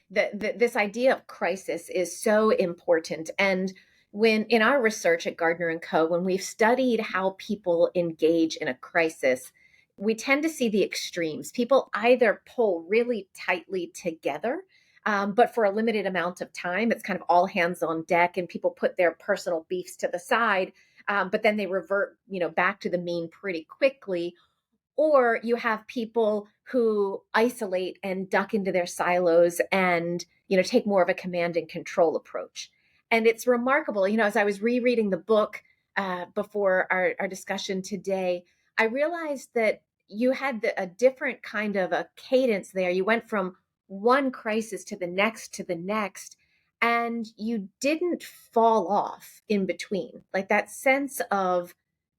This idea of crisis is so important. And when in our research at Gardner and Co, when we've studied how people engage in a crisis, we tend to see the extremes. People either pull really tightly together, but for a limited amount of time, it's kind of all hands on deck, and people put their personal beefs to the side. But then they revert, back to the mean pretty quickly. Or you have people who isolate and duck into their silos and, take more of a command and control approach. And it's remarkable, as I was rereading the book before our discussion today, I realized that you had a different kind of a cadence there. You went from one crisis to the next to the next, and you didn't fall off in between. Like that sense of,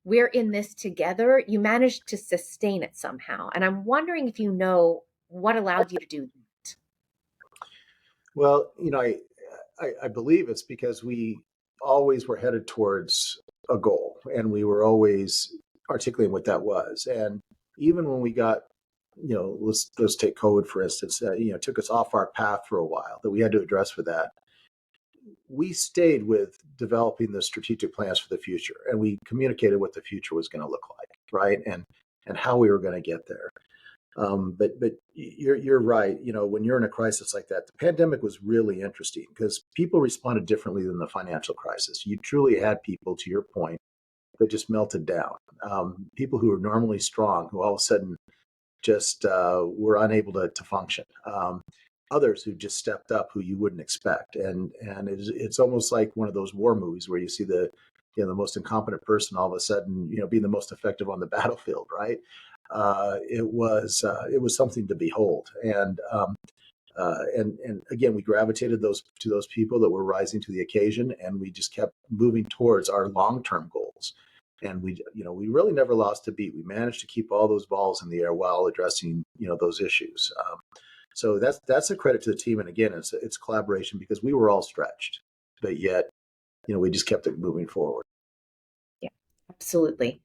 we're in this together, you managed to sustain it somehow. And I'm wondering if you know what allowed you to do that. Well, I believe it's because we always were headed towards a goal, and we were always articulating what that was. And even when we got, let's take COVID for instance, took us off our path for a while that we had to address for that. We stayed with developing the strategic plans for the future, and we communicated what the future was going to look like, right? And how we were going to get there. But you're right. When you're in a crisis like that, the pandemic was really interesting because people responded differently than the financial crisis. You truly had people, to your point, that just melted down. People who were normally strong, who all of a sudden just were unable to function. Others who just stepped up, who you wouldn't expect, and it's almost like one of those war movies where you see the most incompetent person all of a sudden being the most effective on the battlefield, right? It was something to behold, and again, we gravitated to those people that were rising to the occasion, and we just kept moving towards our long-term goals. And we really never lost a beat. We managed to keep all those balls in the air while addressing those issues. So that's a credit to the team, and again, it's collaboration because we were all stretched, but yet we just kept it moving forward. Yeah, absolutely.